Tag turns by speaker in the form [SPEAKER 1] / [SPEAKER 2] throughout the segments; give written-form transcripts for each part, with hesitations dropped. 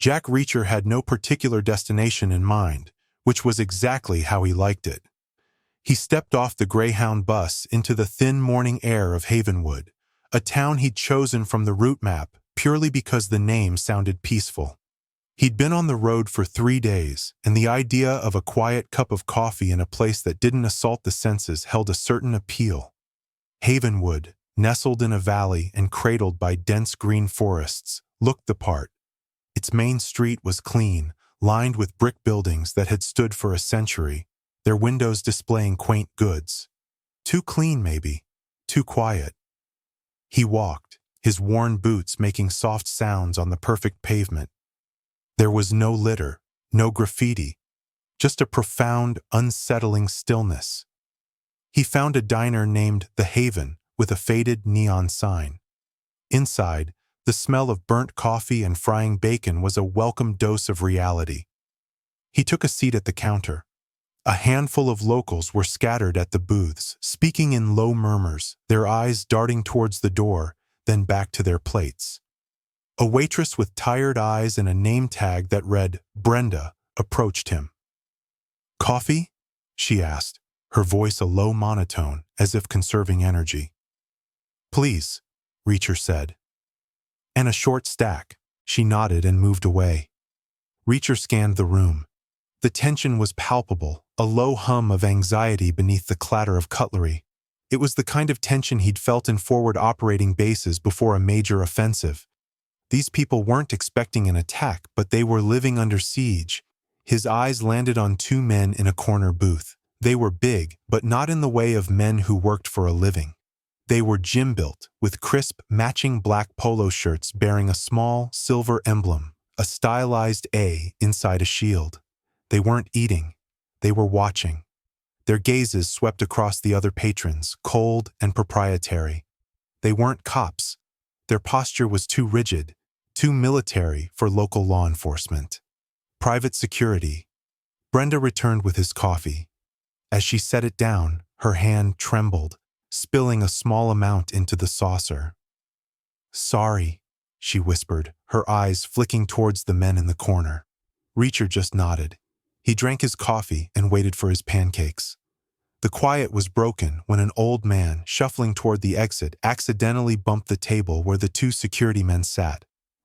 [SPEAKER 1] Jack Reacher had no particular destination in mind, which was exactly how he liked it. He stepped off the Greyhound bus into the thin morning air of Havenwood, a town he'd chosen from the route map purely because the name sounded peaceful. He'd been on the road for 3 days, and the idea of a quiet cup of coffee in a place that didn't assault the senses held a certain appeal. Havenwood, nestled in a valley and cradled by dense green forests, looked the part. Its main street was clean, lined with brick buildings that had stood for a century, their windows displaying quaint goods. Too clean, maybe. Too quiet. He walked, his worn boots making soft sounds on the perfect pavement. There was no litter, no graffiti, just a profound, unsettling stillness. He found a diner named The Haven with a faded neon sign. Inside, the smell of burnt coffee and frying bacon was a welcome dose of reality. He took a seat at the counter. A handful of locals were scattered at the booths, speaking in low murmurs, their eyes darting towards the door, then back to their plates. A waitress with tired eyes and a name tag that read Brenda approached him. "Coffee?" she asked, her voice a low monotone, as if conserving energy. "Please," Reacher said. "And a short stack." She nodded and moved away. Reacher scanned the room. The tension was palpable, a low hum of anxiety beneath the clatter of cutlery. It was the kind of tension he'd felt in forward operating bases before a major offensive. These people weren't expecting an attack, but they were living under siege. His eyes landed on 2 men in a corner booth. They were big, but not in the way of men who worked for a living. They were gym-built, with crisp, matching black polo shirts bearing a small, silver emblem, a stylized A inside a shield. They weren't eating. They were watching. Their gazes swept across the other patrons, cold and proprietary. They weren't cops. Their posture was too rigid, too military for local law enforcement. Private security. Brenda returned with his coffee. As she set it down, her hand trembled, spilling a small amount into the saucer. "Sorry," she whispered, her eyes flicking towards the men in the corner. Reacher just nodded. He drank his coffee and waited for his pancakes. The quiet was broken when an old man, shuffling toward the exit, accidentally bumped the table where the 2 security men sat.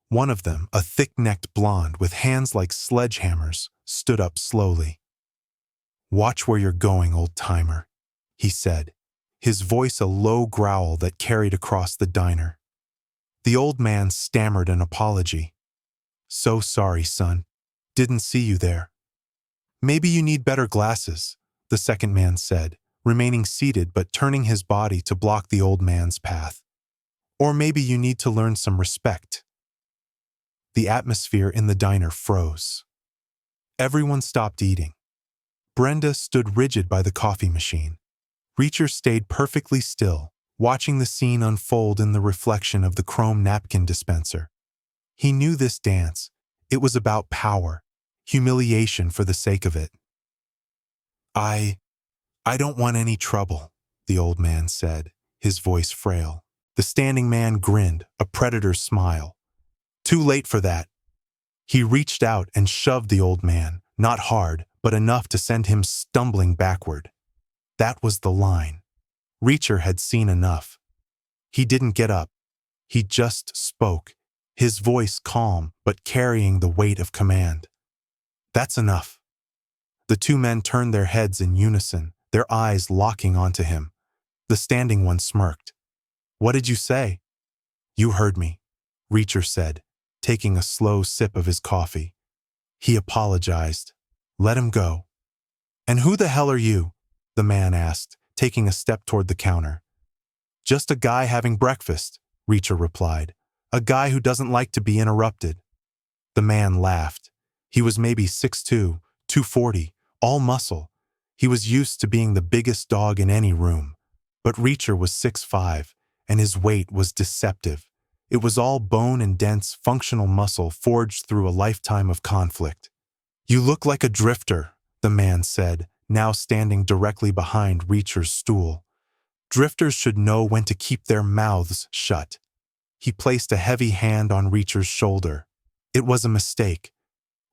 [SPEAKER 1] One of them, a thick-necked blonde with hands like sledgehammers, stood up slowly. "Watch where you're going, old-timer," he said, his voice a low growl that carried across the diner. The old man stammered an apology. "So sorry, son. Didn't see you there." "Maybe you need better glasses," the second man said, remaining seated but turning his body to block the old man's path. "Or maybe you need to learn some respect." The atmosphere in the diner froze. Everyone stopped eating. Brenda stood rigid by the coffee machine. Reacher stayed perfectly still, watching the scene unfold in the reflection of the chrome napkin dispenser. He knew this dance. It was about power, humiliation for the sake of it. I don't want any trouble," the old man said, his voice frail. The standing man grinned, a predator's smile. "Too late for that." He reached out and shoved the old man, not hard, but enough to send him stumbling backward. That was the line. Reacher had seen enough. He didn't get up. He just spoke, his voice calm but carrying the weight of command. "That's enough." The 2 men turned their heads in unison, their eyes locking onto him. The standing one smirked. "What did you say?" "You heard me," Reacher said, taking a slow sip of his coffee. He apologized. "Let him go." "And who the hell are you?" the man asked, taking a step toward the counter. "Just a guy having breakfast," Reacher replied. "A guy who doesn't like to be interrupted." The man laughed. He was maybe 6'2", 240, all muscle. He was used to being the biggest dog in any room. But Reacher was 6'5", and his weight was deceptive. It was all bone and dense, functional muscle forged through a lifetime of conflict. "You look like a drifter," the man said, now standing directly behind Reacher's stool. "Drifters should know when to keep their mouths shut." He placed a heavy hand on Reacher's shoulder. It was a mistake.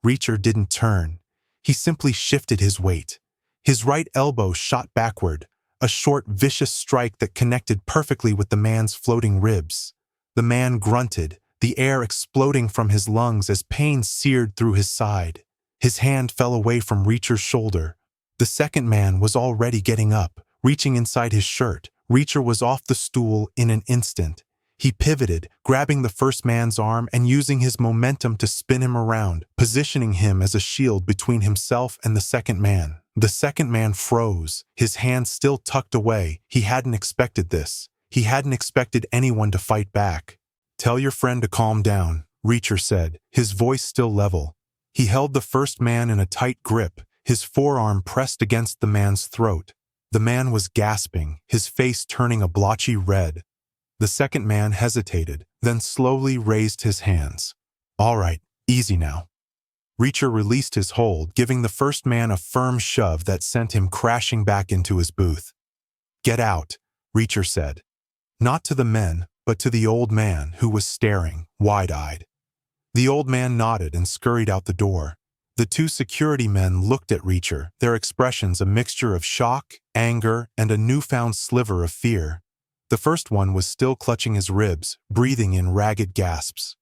[SPEAKER 1] Reacher didn't turn. He simply shifted his weight. His right elbow shot backward, a short, vicious strike that connected perfectly with the man's floating ribs. The man grunted, the air exploding from his lungs as pain seared through his side. His hand fell away from Reacher's shoulder. The second man was already getting up, reaching inside his shirt. Reacher was off the stool in an instant. He pivoted, grabbing the first man's arm and using his momentum to spin him around, positioning him as a shield between himself and the second man. The second man froze, his hand still tucked away. He hadn't expected this. He hadn't expected anyone to fight back. "Tell your friend to calm down," Reacher said, his voice still level. He held the first man in a tight grip, his forearm pressed against the man's throat. The man was gasping, his face turning a blotchy red. The second man hesitated, then slowly raised his hands. "All right, easy now." Reacher released his hold, giving the first man a firm shove that sent him crashing back into his booth. "Get out," Reacher said. Not to the men, but to the old man, who was staring, wide-eyed. The old man nodded and scurried out the door. The two security men looked at Reacher, their expressions a mixture of shock, anger, and a newfound sliver of fear. The first one was still clutching his ribs, breathing in ragged gasps.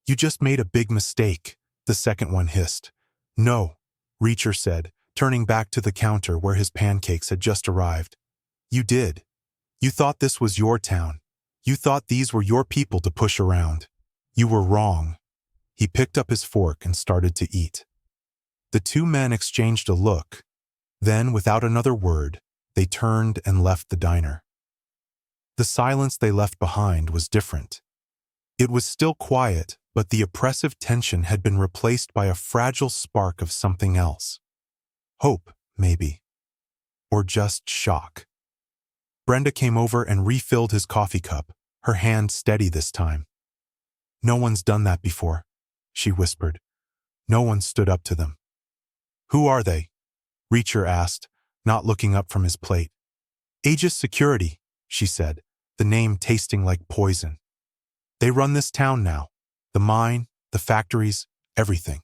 [SPEAKER 1] "You just made a big mistake," the second one hissed. "No," Reacher said, turning back to the counter where his pancakes had just arrived. "You did. You thought this was your town. You thought these were your people to push around. You were wrong." He picked up his fork and started to eat. The two men exchanged a look. Then, without another word, they turned and left the diner. The silence they left behind was different. It was still quiet, but the oppressive tension had been replaced by a fragile spark of something else. Hope, maybe. Or just shock. Brenda came over and refilled his coffee cup, her hand steady this time. "No one's done that before," she whispered. "No one stood up to them." "Who are they?" Reacher asked, not looking up from his plate. "Aegis Security," she said, the name tasting like poison. "They run this town now. The mine, the factories, everything.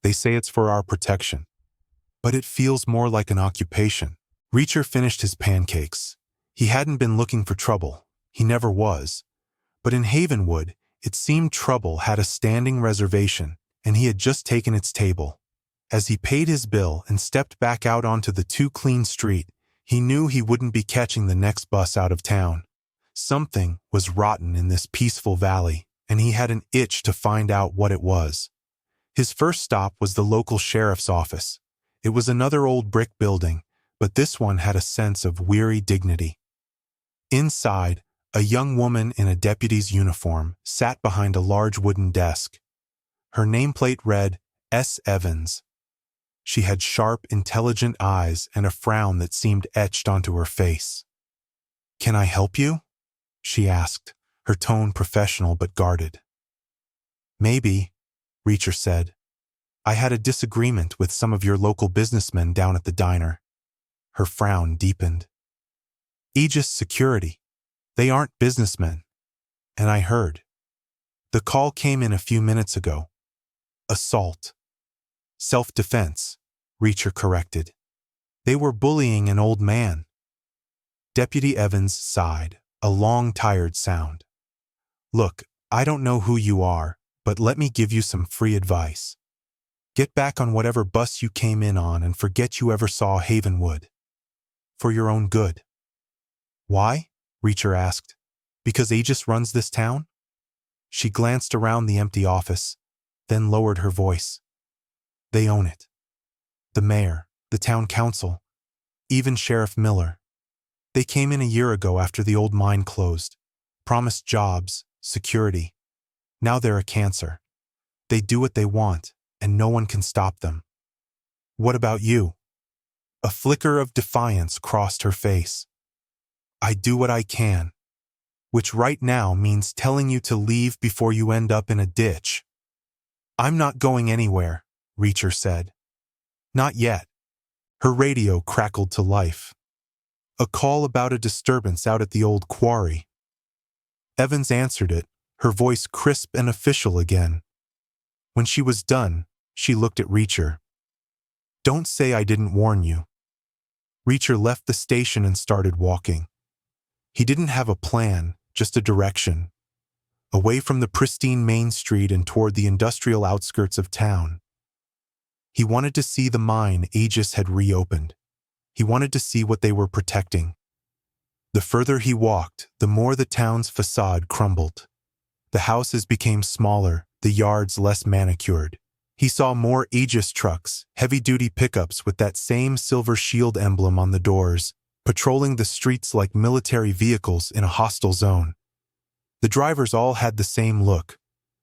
[SPEAKER 1] They say it's for our protection. But it feels more like an occupation." Reacher finished his pancakes. He hadn't been looking for trouble. He never was. But in Havenwood, it seemed trouble had a standing reservation, and he had just taken its table. As he paid his bill and stepped back out onto the too-clean street, he knew he wouldn't be catching the next bus out of town. Something was rotten in this peaceful valley, and he had an itch to find out what it was. His first stop was the local sheriff's office. It was another old brick building, but this one had a sense of weary dignity. Inside, a young woman in a deputy's uniform sat behind a large wooden desk. Her nameplate read, S. Evans. She had sharp, intelligent eyes and a frown that seemed etched onto her face. "Can I help you?" she asked, her tone professional but guarded. "Maybe," Reacher said. "I had a disagreement with some of your local businessmen down at the diner." Her frown deepened. "Aegis Security. They aren't businessmen. And I heard. The call came in a few minutes ago. Assault. Self-defense," Reacher corrected. "They were bullying an old man." Deputy Evans sighed, a long, tired sound. "Look, I don't know who you are, but let me give you some free advice. Get back on whatever bus you came in on and forget you ever saw Havenwood. For your own good." "Why?" Reacher asked. "Because Aegis runs this town?" She glanced around the empty office, then lowered her voice. "They own it. The mayor, the town council, even Sheriff Miller. They came in a year ago after the old mine closed, promised jobs, security. Now they're a cancer. They do what they want, and no one can stop them. What about you?" A flicker of defiance crossed her face. "I do what I can, which right now means telling you to leave before you end up in a ditch." "I'm not going anywhere," Reacher said. "Not yet." Her radio crackled to life. A call about a disturbance out at the old quarry. Evans answered it, her voice crisp and official again. When she was done, she looked at Reacher. "Don't say I didn't warn you." Reacher left the station and started walking. He didn't have a plan, just a direction. Away from the pristine main street and toward the industrial outskirts of town. He wanted to see the mine Aegis had reopened. He wanted to see what they were protecting. The further he walked, the more the town's facade crumbled. The houses became smaller, the yards less manicured. He saw more Aegis trucks, heavy-duty pickups with that same silver shield emblem on the doors, patrolling the streets like military vehicles in a hostile zone. The drivers all had the same look,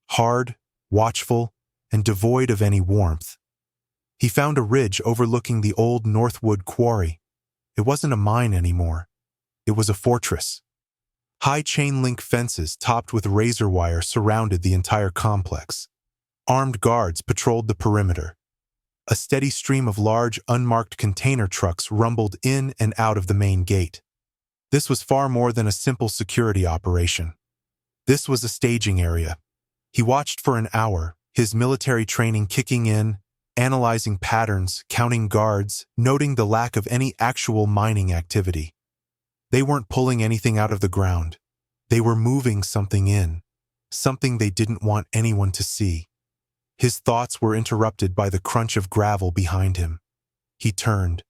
[SPEAKER 1] hard, watchful, and devoid of any warmth. He found a ridge overlooking the old Northwood quarry. It wasn't a mine anymore. It was a fortress. High chain-link fences topped with razor wire surrounded the entire complex. Armed guards patrolled the perimeter. A steady stream of large, unmarked container trucks rumbled in and out of the main gate. This was far more than a simple security operation. This was a staging area. He watched for an hour, his military training kicking in, analyzing patterns, counting guards, noting the lack of any actual mining activity. They weren't pulling anything out of the ground. They were moving something in, something they didn't want anyone to see. His thoughts were interrupted by the crunch of gravel behind him. He turned.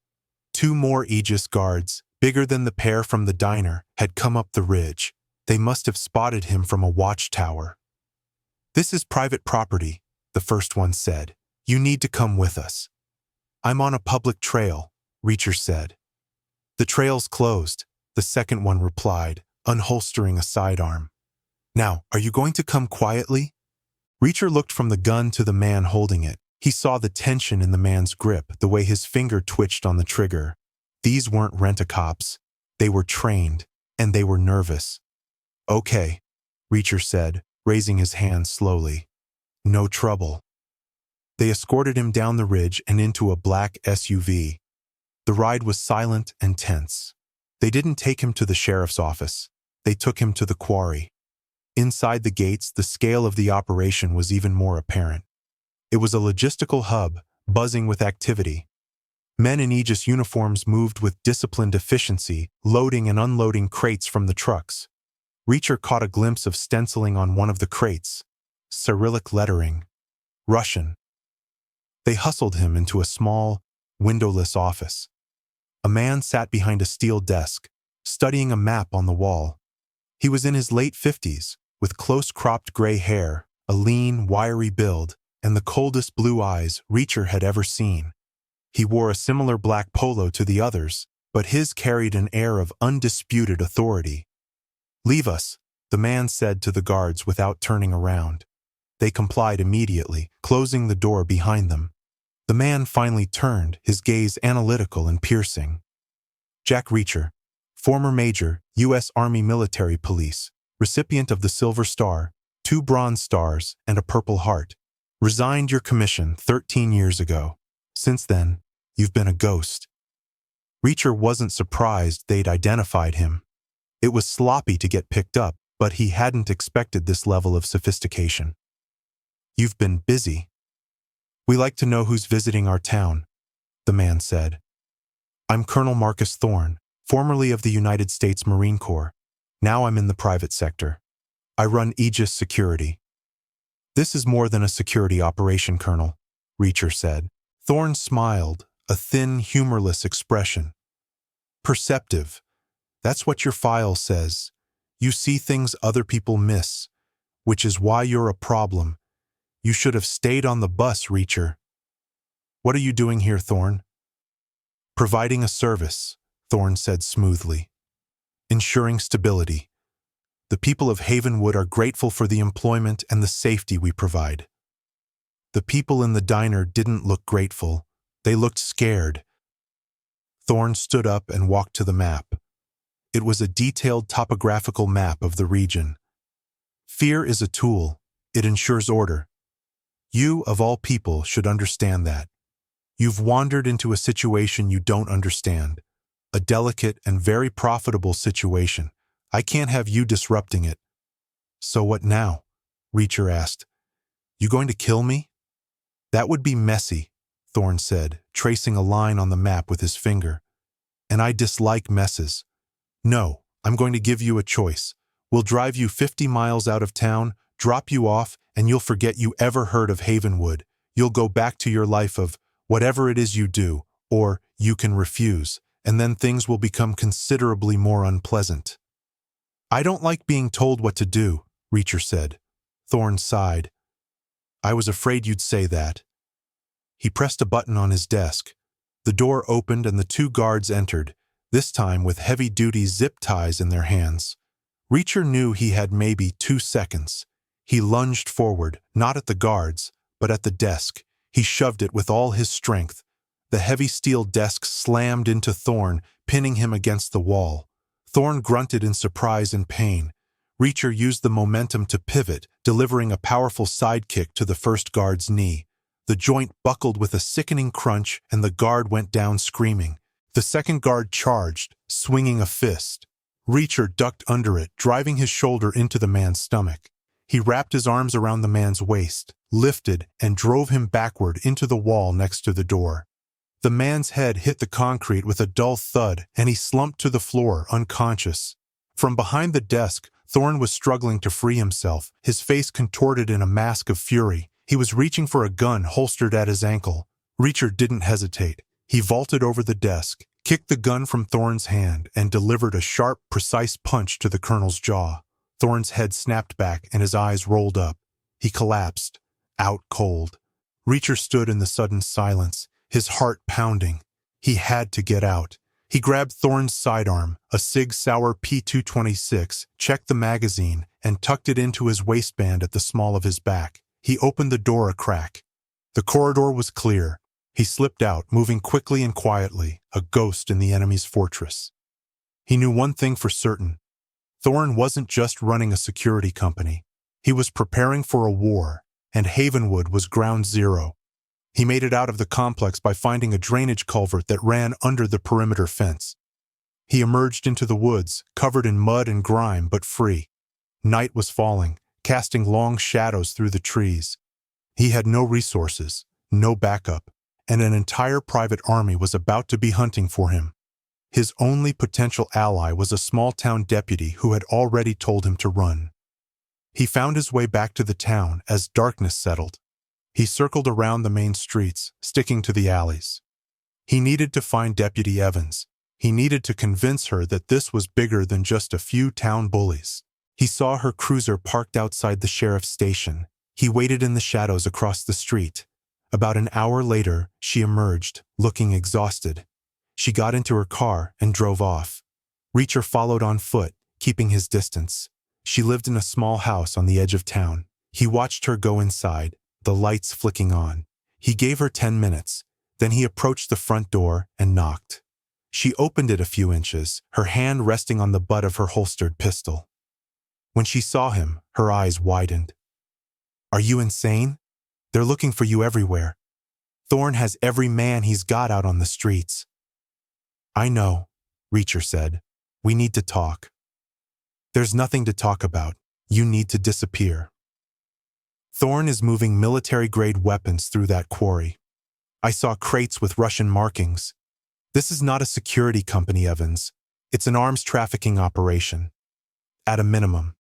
[SPEAKER 1] 2 more Aegis guards, bigger than the pair from the diner, had come up the ridge. They must have spotted him from a watchtower. "This is private property," the first one said. "You need to come with us." "I'm on a public trail," Reacher said. "The trail's closed," the second one replied, unholstering a sidearm. "Now, are you going to come quietly?" Reacher looked from the gun to the man holding it. He saw the tension in the man's grip, the way his finger twitched on the trigger. These weren't rent-a-cops. They were trained, and they were nervous. "Okay," Reacher said, raising his hand slowly. "No trouble." They escorted him down the ridge and into a black SUV. The ride was silent and tense. They didn't take him to the sheriff's office. They took him to the quarry. Inside the gates, the scale of the operation was even more apparent. It was a logistical hub, buzzing with activity. Men in Aegis uniforms moved with disciplined efficiency, loading and unloading crates from the trucks. Reacher caught a glimpse of stenciling on one of the crates. Cyrillic lettering. Russian. They hustled him into a small, windowless office. A man sat behind a steel desk, studying a map on the wall. He was in his late 50s, with close-cropped gray hair, a lean, wiry build, and the coldest blue eyes Reacher had ever seen. He wore a similar black polo to the others, but his carried an air of undisputed authority. "Leave us," the man said to the guards without turning around. They complied immediately, closing the door behind them. The man finally turned, his gaze analytical and piercing. Jack Reacher, former Major, U.S. Army Military Police, recipient of the Silver Star, 2 Bronze Stars, and a Purple Heart. Resigned your commission 13 years ago. Since then, you've been a ghost. Reacher wasn't surprised they'd identified him. It was sloppy to get picked up, but he hadn't expected this level of sophistication. "You've been busy." "We like to know who's visiting our town," the man said. "I'm Colonel Marcus Thorne, formerly of the United States Marine Corps. Now I'm in the private sector. I run Aegis Security." "This is more than a security operation, Colonel," Reacher said. Thorne smiled, a thin, humorless expression. "Perceptive. That's what your file says. You see things other people miss, which is why you're a problem. You should have stayed on the bus, Reacher." "What are you doing here, Thorne?" "Providing a service," Thorne said smoothly. "Ensuring stability. The people of Havenwood are grateful for the employment and the safety we provide." The people in the diner didn't look grateful. They looked scared. Thorne stood up and walked to the map. It was a detailed topographical map of the region. "Fear is a tool. It ensures order. You, of all people, should understand that. You've wandered into a situation you don't understand. A delicate and very profitable situation. I can't have you disrupting it." "So what now?" Reacher asked. "You going to kill me?" That would be messy, Thorne said, tracing a line on the map with his finger. And I dislike messes. No, I'm going to give you a choice. We'll drive you 50 miles out of town, drop you off, and you'll forget you ever heard of Havenwood. You'll go back to your life of whatever it is you do, or you can refuse, and then things will become considerably more unpleasant. I don't like being told what to do, Reacher said. Thorne sighed. I was afraid you'd say that. He pressed a button on his desk. The door opened and the two guards entered, this time with heavy-duty zip ties in their hands. Reacher knew he had maybe 2 seconds. He lunged forward, not at the guards, but at the desk. He shoved it with all his strength. The heavy steel desk slammed into Thorne, pinning him against the wall. Thorne grunted in surprise and pain. Reacher used the momentum to pivot, delivering a powerful sidekick to the first guard's knee. The joint buckled with a sickening crunch, and the guard went down screaming. The second guard charged, swinging a fist. Reacher ducked under it, driving his shoulder into the man's stomach. He wrapped his arms around the man's waist, lifted, and drove him backward into the wall next to the door. The man's head hit the concrete with a dull thud, and he slumped to the floor, unconscious. From behind the desk, Thorne was struggling to free himself, his face contorted in a mask of fury. He was reaching for a gun holstered at his ankle. Reacher didn't hesitate. He vaulted over the desk, kicked the gun from Thorne's hand, and delivered a sharp, precise punch to the colonel's jaw. Thorne's head snapped back and his eyes rolled up. He collapsed, out cold. Reacher stood in the sudden silence, his heart pounding. He had to get out. He grabbed Thorne's sidearm, a Sig Sauer P226, checked the magazine, and tucked it into his waistband at the small of his back. He opened the door a crack. The corridor was clear. He slipped out, moving quickly and quietly, a ghost in the enemy's fortress. He knew one thing for certain. Thorne wasn't just running a security company. He was preparing for a war, and Havenwood was ground zero. He made it out of the complex by finding a drainage culvert that ran under the perimeter fence. He emerged into the woods, covered in mud and grime, but free. Night was falling, casting long shadows through the trees. He had no resources, no backup, and an entire private army was about to be hunting for him. His only potential ally was a small-town deputy who had already told him to run. He found his way back to the town as darkness settled. He circled around the main streets, sticking to the alleys. He needed to find Deputy Evans. He needed to convince her that this was bigger than just a few town bullies. He saw her cruiser parked outside the sheriff's station. He waited in the shadows across the street. About an hour later, she emerged, looking exhausted. She got into her car and drove off. Reacher followed on foot, keeping his distance. She lived in a small house on the edge of town. He watched her go inside, the lights flicking on. He gave her 10 minutes. Then he approached the front door and knocked. She opened it a few inches, her hand resting on the butt of her holstered pistol. When she saw him, her eyes widened. "Are you insane? They're looking for you everywhere. Thorne has every man he's got out on the streets." "I know," Reacher said. "We need to talk." "There's nothing to talk about. You need to disappear." "Thorne is moving military-grade weapons through that quarry. I saw crates with Russian markings. This is not a security company, Evans. It's an arms trafficking operation. At a minimum."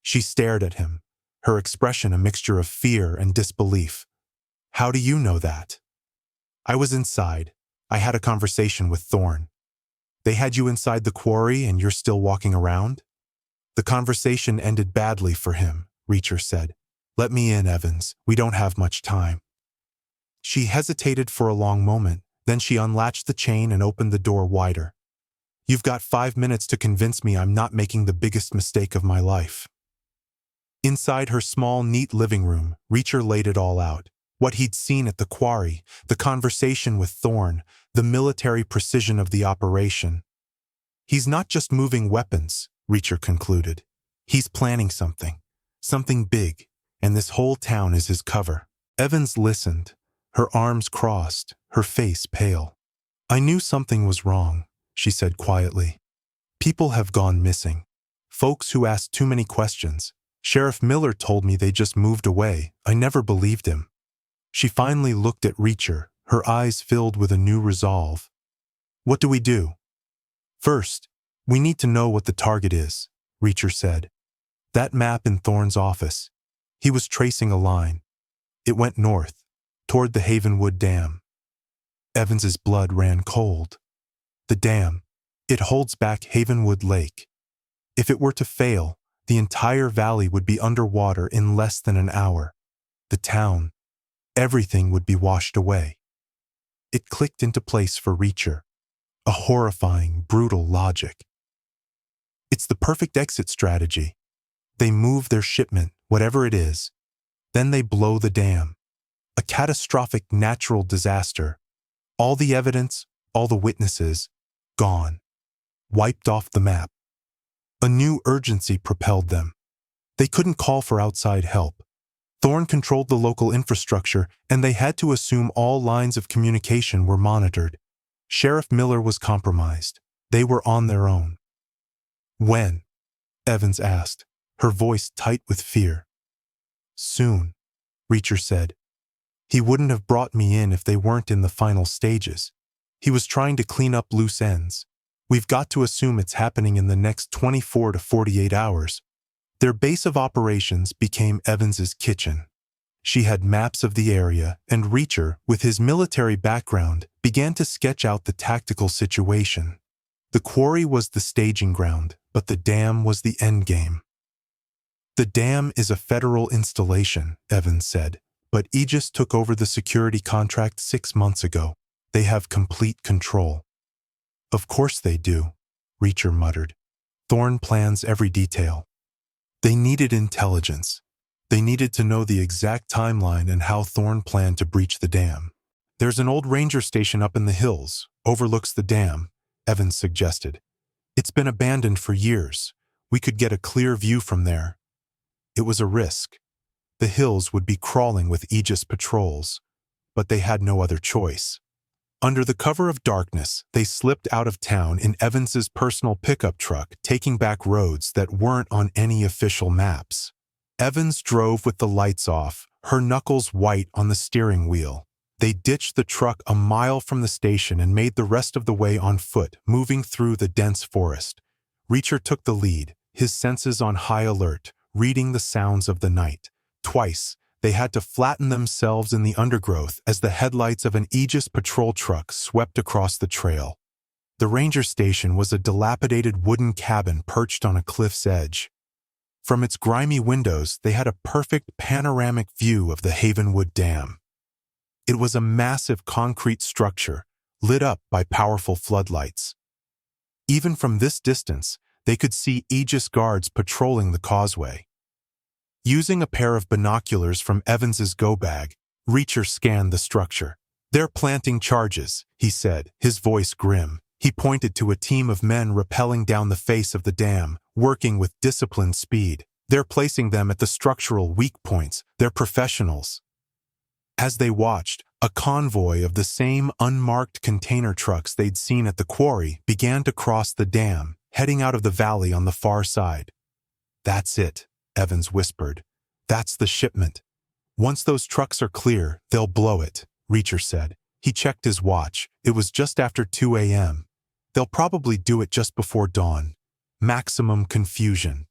[SPEAKER 1] She stared at him, her expression a mixture of fear and disbelief. "How do you know that?" "I was inside. I had a conversation with Thorne." "They had you inside the quarry and you're still walking around?" "The conversation ended badly for him," Reacher said. "Let me in, Evans. We don't have much time." She hesitated for a long moment, then she unlatched the chain and opened the door wider. "You've got 5 minutes to convince me I'm not making the biggest mistake of my life." Inside her small, neat living room, Reacher laid it all out. What he'd seen at the quarry, the conversation with Thorne, the military precision of the operation. "He's not just moving weapons," Reacher concluded. "He's planning something big, and this whole town is his cover." Evans listened, her arms crossed, her face pale. "I knew something was wrong," she said quietly. "People have gone missing. Folks who asked too many questions. Sheriff Miller told me they just moved away. I never believed him." She finally looked at Reacher, her eyes filled with a new resolve. "What do we do?" "First, we need to know what the target is," Reacher said. "That map in Thorne's office." He was tracing a line. It went north, toward the Havenwood Dam. Evans's blood ran cold. The dam, it holds back Havenwood Lake. If it were to fail, the entire valley would be underwater in less than an hour. The town, everything would be washed away. It clicked into place for Reacher. A horrifying, brutal logic. It's the perfect exit strategy. They move their shipment, whatever it is. Then they blow the dam. A catastrophic natural disaster. All the evidence, all the witnesses, gone. Wiped off the map. A new urgency propelled them. They couldn't call for outside help. Thorne controlled the local infrastructure, and they had to assume all lines of communication were monitored. Sheriff Miller was compromised. They were on their own. "When?" Evans asked, her voice tight with fear. "Soon," Reacher said. "He wouldn't have brought me in if they weren't in the final stages. He was trying to clean up loose ends. We've got to assume it's happening in the next 24 to 48 hours. Their base of operations became Evans's kitchen. She had maps of the area, and Reacher, with his military background, began to sketch out the tactical situation. The quarry was the staging ground, but the dam was the endgame. "The dam is a federal installation," Evans said, "but Aegis took over the security contract 6 months ago. They have complete control." "Of course they do," Reacher muttered. "Thorne plans every detail." They needed intelligence. They needed to know the exact timeline and how Thorne planned to breach the dam. "There's an old ranger station up in the hills, overlooks the dam," Evans suggested. "It's been abandoned for years. We could get a clear view from there." It was a risk. The hills would be crawling with Aegis patrols, but they had no other choice. Under the cover of darkness, they slipped out of town in Evans's personal pickup truck, taking back roads that weren't on any official maps. Evans drove with the lights off, her knuckles white on the steering wheel. They ditched the truck a mile from the station and made the rest of the way on foot, moving through the dense forest. Reacher took the lead, his senses on high alert, reading the sounds of the night. Twice, they had to flatten themselves in the undergrowth as the headlights of an Aegis patrol truck swept across the trail. The ranger station was a dilapidated wooden cabin perched on a cliff's edge. From its grimy windows, they had a perfect panoramic view of the Havenwood Dam. It was a massive concrete structure, lit up by powerful floodlights. Even from this distance, they could see Aegis guards patrolling the causeway. Using a pair of binoculars from Evans's go bag, Reacher scanned the structure. "They're planting charges," he said, his voice grim. He pointed to a team of men rappelling down the face of the dam, working with disciplined speed. "They're placing them at the structural weak points. They're professionals." As they watched, a convoy of the same unmarked container trucks they'd seen at the quarry began to cross the dam, heading out of the valley on the far side. "That's it," Evans whispered. "That's the shipment. Once those trucks are clear, they'll blow it," Reacher said. He checked his watch. It was just after 2 a.m. "They'll probably do it just before dawn. Maximum confusion.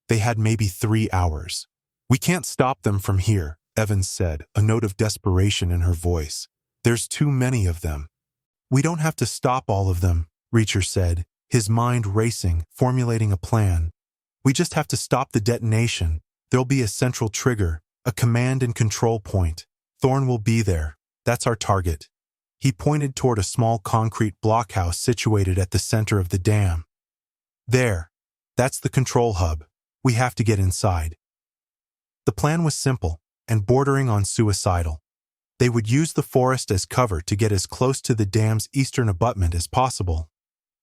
[SPEAKER 1] They had maybe 3 hours. We can't stop them from here," Evans said, a note of desperation in her voice. "There's too many of them." "We don't have to stop all of them," Reacher said, his mind racing, formulating a plan. "We just have to stop the detonation. There'll be a central trigger, a command and control point. Thorne will be there. That's our target." He pointed toward a small concrete blockhouse situated at the center of the dam. "There. That's the control hub. We have to get inside." The plan was simple and bordering on suicidal. They would use the forest as cover to get as close to the dam's eastern abutment as possible.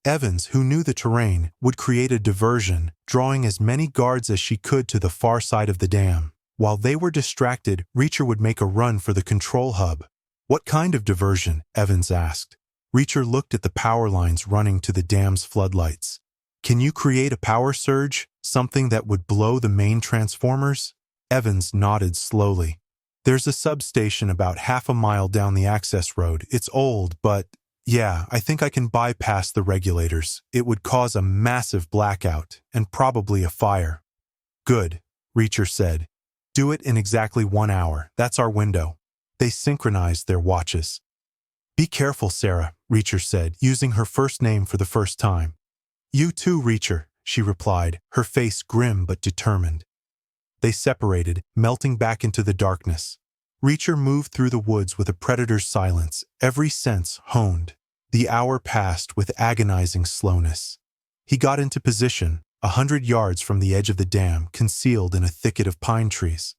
[SPEAKER 1] Evans, who knew the terrain, would create a diversion, drawing as many guards as she could to the far side of the dam. While they were distracted, Reacher would make a run for the control hub. "What kind of diversion?" Evans asked. Reacher looked at the power lines running to the dam's floodlights. "Can you create a power surge, something that would blow the main transformers?" Evans nodded slowly. There's a substation about half a mile down the access road. It's old, but yeah, I think I can bypass the regulators. It would cause a massive blackout, and probably a fire. Good, Reacher said. Do it in exactly 1 hour. That's our window. They synchronized their watches. Be careful, Sarah, Reacher said, using her first name for the first time. You too, Reacher, she replied, her face grim but determined. They separated, melting back into the darkness. Reacher moved through the woods with a predator's silence, every sense honed. The hour passed with agonizing slowness. He got into position, 100 yards from the edge of the dam, concealed in a thicket of pine trees.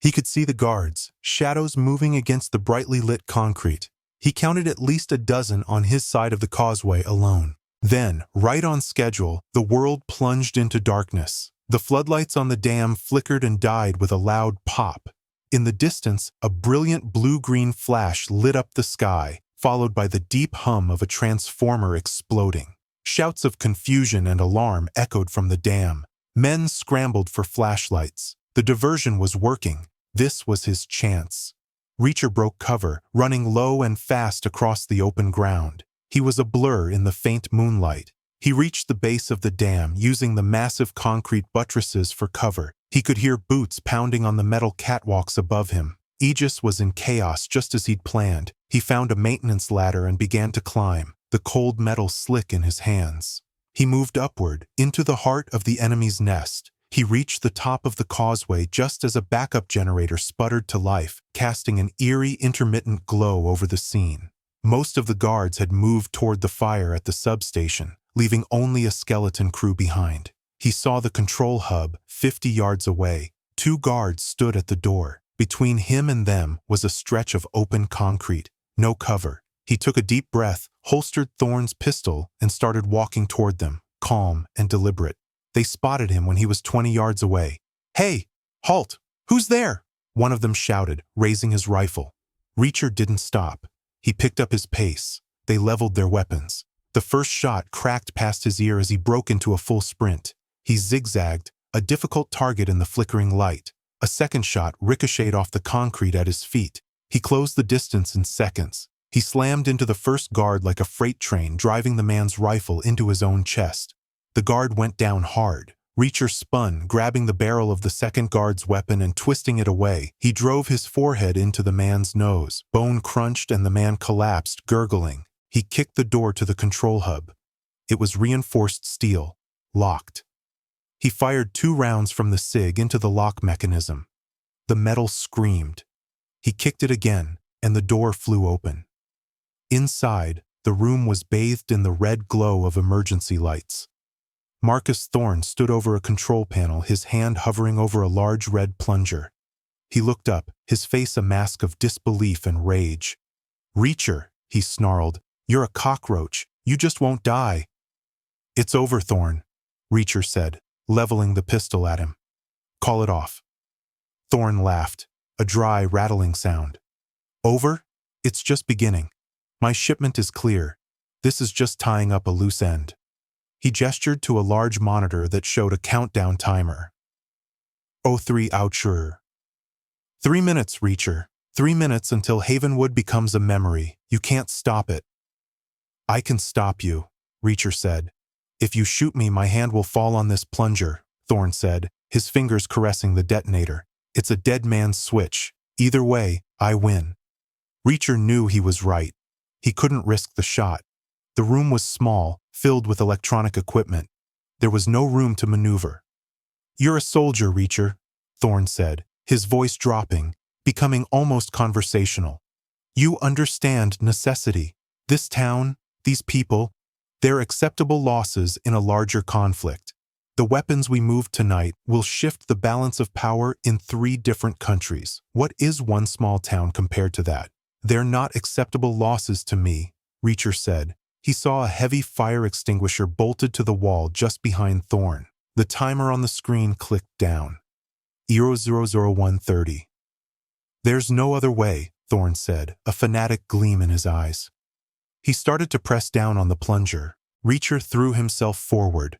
[SPEAKER 1] He could see the guards, shadows moving against the brightly lit concrete. He counted at least a dozen on his side of the causeway alone. Then, right on schedule, the world plunged into darkness. The floodlights on the dam flickered and died with a loud pop. In the distance, a brilliant blue-green flash lit up the sky, followed by the deep hum of a transformer exploding. Shouts of confusion and alarm echoed from the dam. Men scrambled for flashlights. The diversion was working. This was his chance. Reacher broke cover, running low and fast across the open ground. He was a blur in the faint moonlight. He reached the base of the dam, using the massive concrete buttresses for cover. He could hear boots pounding on the metal catwalks above him. Aegis was in chaos just as he'd planned. He found a maintenance ladder and began to climb, the cold metal slick in his hands. He moved upward, into the heart of the enemy's nest. He reached the top of the causeway just as a backup generator sputtered to life, casting an eerie, intermittent glow over the scene. Most of the guards had moved toward the fire at the substation, leaving only a skeleton crew behind. He saw the control hub 50 yards away. 2 guards stood at the door. Between him and them was a stretch of open concrete, no cover. He took a deep breath, holstered Thorne's pistol, and started walking toward them, calm and deliberate. They spotted him when he was 20 yards away. "Hey, halt! Who's there?" one of them shouted, raising his rifle. Reacher didn't stop. He picked up his pace. They leveled their weapons. The first shot cracked past his ear as he broke into a full sprint. He zigzagged, a difficult target in the flickering light. A second shot ricocheted off the concrete at his feet. He closed the distance in seconds. He slammed into the first guard like a freight train, driving the man's rifle into his own chest. The guard went down hard. Reacher spun, grabbing the barrel of the second guard's weapon and twisting it away. He drove his forehead into the man's nose. Bone crunched and the man collapsed, gurgling. He kicked the door to the control hub. It was reinforced steel, locked. He fired 2 rounds from the SIG into the lock mechanism. The metal screamed. He kicked it again, and the door flew open. Inside, the room was bathed in the red glow of emergency lights. Marcus Thorne stood over a control panel, his hand hovering over a large red plunger. He looked up, his face a mask of disbelief and rage. "Reacher," he snarled, "you're a cockroach. You just won't die." "It's over, Thorne," Reacher said, leveling the pistol at him. "Call it off." Thorne laughed, a dry, rattling sound. "Over? It's just beginning. My shipment is clear. This is just tying up a loose end." He gestured to a large monitor that showed a countdown timer. "03 Oucher. 3 minutes, Reacher. 3 minutes until Havenwood becomes a memory. You can't stop it." "I can stop you," Reacher said. "If you shoot me, my hand will fall on this plunger," Thorne said, his fingers caressing the detonator. "It's a dead man's switch. Either way, I win." Reacher knew he was right. He couldn't risk the shot. The room was small, filled with electronic equipment. There was no room to maneuver. "You're a soldier, Reacher," Thorne said, his voice dropping, becoming almost conversational. "You understand necessity. This town, these people, they're acceptable losses in a larger conflict. The weapons we moved tonight will shift the balance of power in 3 different countries. What is one small town compared to that? They're not acceptable losses to me," Reacher said. He saw a heavy fire extinguisher bolted to the wall just behind Thorne. The timer on the screen clicked down. 000130. "There's no other way," Thorne said, a fanatic gleam in his eyes. He started to press down on the plunger. Reacher threw himself forward.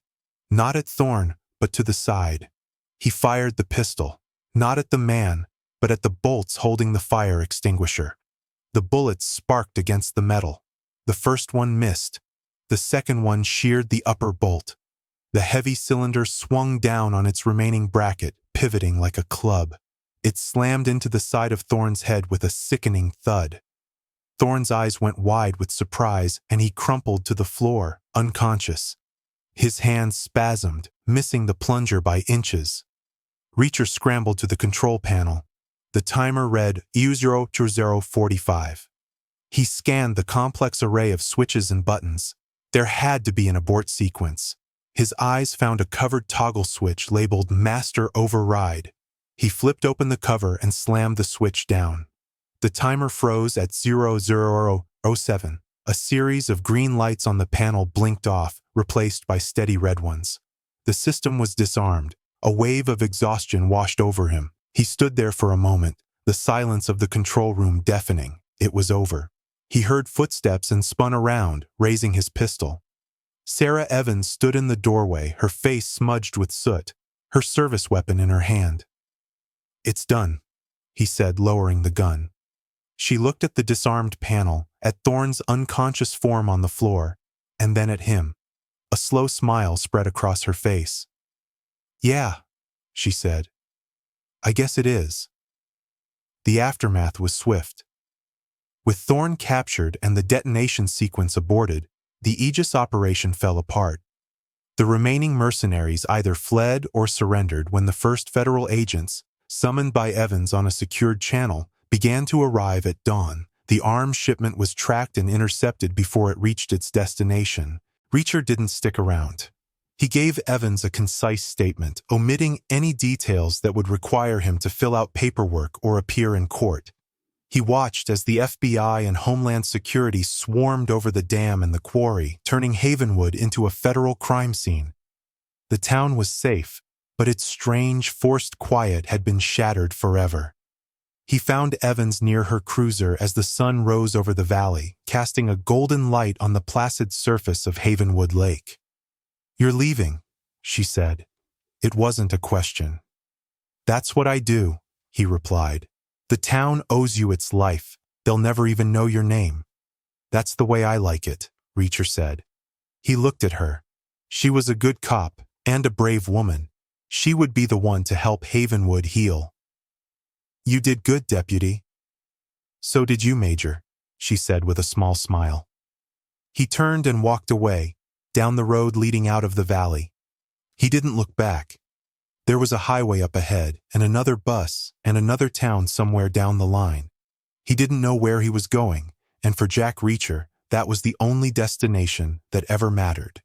[SPEAKER 1] Not at Thorne, but to the side. He fired the pistol. Not at the man, but at the bolts holding the fire extinguisher. The bullets sparked against the metal. The first one missed. The second one sheared the upper bolt. The heavy cylinder swung down on its remaining bracket, pivoting like a club. It slammed into the side of Thorne's head with a sickening thud. Thorne's eyes went wide with surprise, and he crumpled to the floor, unconscious. His hands spasmed, missing the plunger by inches. Reacher scrambled to the control panel. The timer read U02045. He scanned the complex array of switches and buttons. There had to be an abort sequence. His eyes found a covered toggle switch labeled Master Override. He flipped open the cover and slammed the switch down. The timer froze at 0007. A series of green lights on the panel blinked off, replaced by steady red ones. The system was disarmed. A wave of exhaustion washed over him. He stood there for a moment, the silence of the control room deafening. It was over. He heard footsteps and spun around, raising his pistol. Sarah Evans stood in the doorway, her face smudged with soot, her service weapon in her hand. "It's done," he said, lowering the gun. She looked at the disarmed panel, at Thorne's unconscious form on the floor, and then at him. A slow smile spread across her face. "Yeah," she said. "I guess it is." The aftermath was swift. With Thorne captured and the detonation sequence aborted, the Aegis operation fell apart. The remaining mercenaries either fled or surrendered when the first federal agents, summoned by Evans on a secured channel, began to arrive at dawn. The arms shipment was tracked and intercepted before it reached its destination. Reacher didn't stick around. He gave Evans a concise statement, omitting any details that would require him to fill out paperwork or appear in court. He watched as the FBI and Homeland Security swarmed over the dam and the quarry, turning Havenwood into a federal crime scene. The town was safe, but its strange, forced quiet had been shattered forever. He found Evans near her cruiser as the sun rose over the valley, casting a golden light on the placid surface of Havenwood Lake. "You're leaving," she said. It wasn't a question. "That's what I do," he replied. "The town owes you its life. They'll never even know your name." "That's the way I like it," Reacher said. He looked at her. She was a good cop and a brave woman. She would be the one to help Havenwood heal. "You did good, Deputy." "So did you, Major," she said with a small smile. He turned and walked away, down the road leading out of the valley. He didn't look back. There was a highway up ahead, and another bus, and another town somewhere down the line. He didn't know where he was going, and for Jack Reacher, that was the only destination that ever mattered.